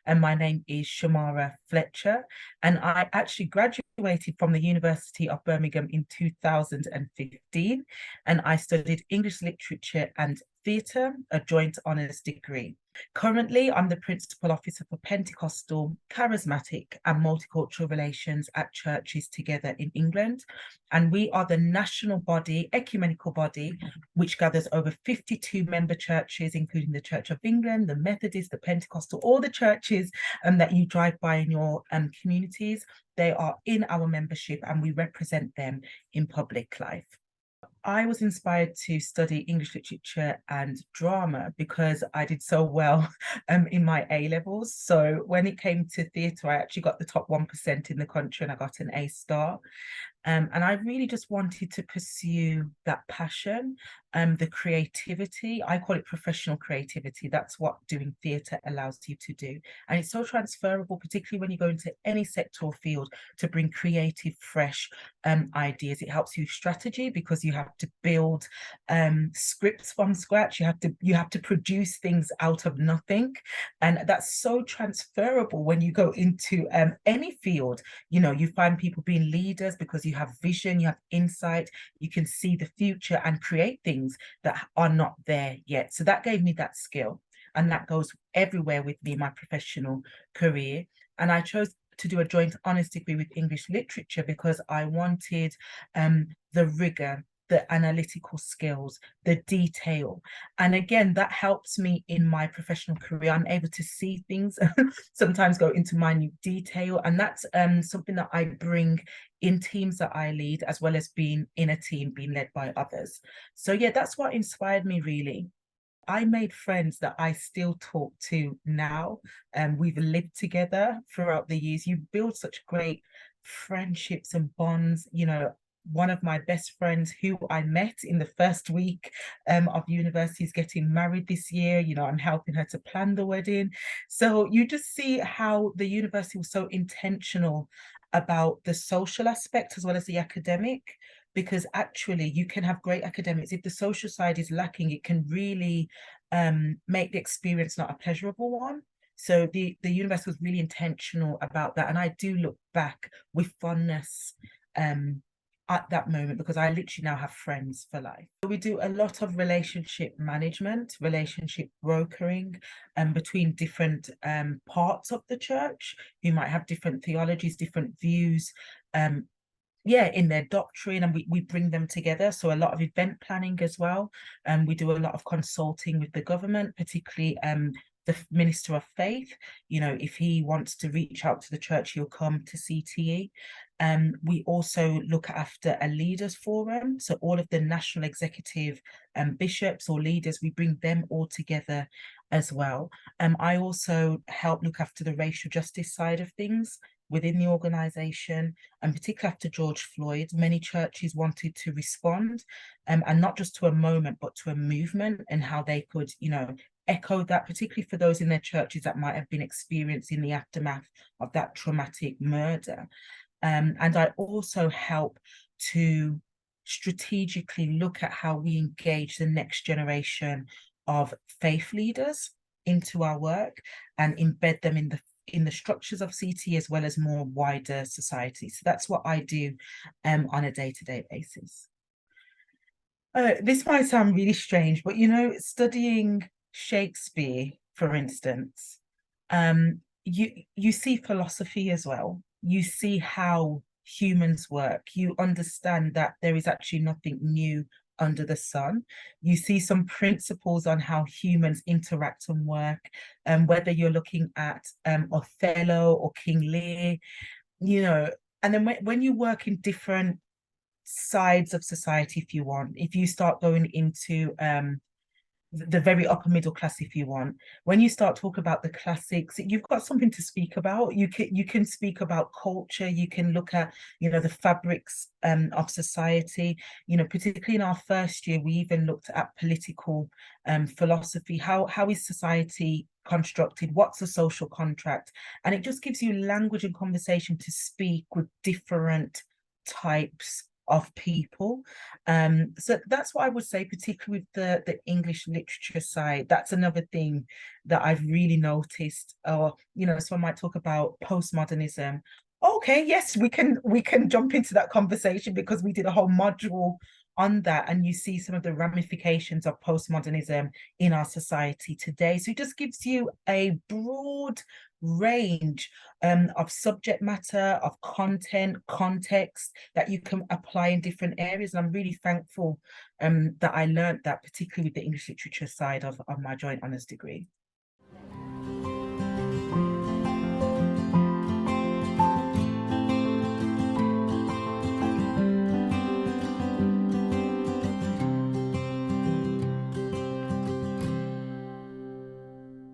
and my name is Shermara Fletcher, and I actually graduated from the University of Birmingham in 2015, and I studied English literature and theatre, a joint honours degree. Currently, I'm the Principal Officer for Pentecostal, Charismatic and Multi-cultural Relations at Churches Together in England. And we are the national body, ecumenical body, which gathers over 52 member churches, including the Church of England, the Methodist, the Pentecostal, all the churches that you drive by in your communities. They are in our membership and we represent them in public life. I was inspired to study English literature and drama because I did so well in my A levels. So when it came to theatre, I actually got the top 1% in the country and I got an A star. And I really just wanted to pursue that passion, the creativity. I call it professional creativity. That's what doing theatre allows you to do. And it's so transferable, particularly when you go into any sector or field, to bring creative, fresh ideas. It helps you strategy because you have to build scripts from scratch. You have to produce things out of nothing. And that's so transferable when you go into any field. You know, you find people being leaders because you have vision, you have insight, you can see the future and create things that are not there yet. So that gave me that skill, and that goes everywhere with me in my professional career. And I chose to do a joint honours degree with English literature because I wanted the rigor, the analytical skills, the detail. And again, that helps me in my professional career. I'm able to see things, sometimes go into minute detail. And that's something that I bring in teams that I lead, as well as being in a team, being led by others. So yeah, that's what inspired me really. I made friends that I still talk to now, and we've lived together throughout the years. You build such great friendships and bonds. You know, one of my best friends who I met in the first week of university is getting married this year. You know, I'm helping her to plan the wedding. So you just see how the university was so intentional about the social aspect as well as the academic, because actually you can have great academics. If the social side is lacking, it can really make the experience not a pleasurable one. So the university was really intentional about that. And I do look back with fondness at that moment, because I literally now have friends for life. We do a lot of relationship management, relationship brokering between different parts of the church who might have different theologies, different views, yeah, in their doctrine, and we bring them together. So a lot of event planning as well. We do a lot of consulting with the government, particularly the Minister of Faith. You know, if he wants to reach out to the church, he'll come to CTE. We also look after a leaders forum. So all of the national executive bishops or leaders, we bring them all together as well. I also help look after the racial justice side of things within the organization, and particularly after George Floyd, many churches wanted to respond, and not just to a moment, but to a movement, and how they could, you know, echo that, particularly for those in their churches that might have been experiencing the aftermath of that traumatic murder. And I also help to strategically look at how we engage the next generation of faith leaders into our work and embed them in the structures of CT as well as more wider society. So that's what I do on a day-to-day basis. This might sound really strange, but you know, studying Shakespeare, for instance, you see philosophy as well. You see how humans work. You understand that there is actually nothing new under the sun. You see some principles on how humans interact and work, whether you're looking at Othello or King Lear, you know. And then when you work in different sides of society, if you start going into the very upper middle class, if you want, when you start talking about the classics, you've got something to speak about. You can speak about culture. You can look at, you know, the fabrics of society. You know, particularly in our first year, we even looked at political philosophy. How is society constructed? What's a social contract? And it just gives you language and conversation to speak with different types of people. So that's what I would say, particularly with the English literature side. That's another thing that I've really noticed. Or, you know, someone might talk about postmodernism. Okay, yes, we can jump into that conversation because we did a whole module on that, and you see some of the ramifications of postmodernism in our society today. So it just gives you a broad range of subject matter, of content, context that you can apply in different areas. And I'm really thankful that I learned that, particularly with the English literature side of my joint honours degree.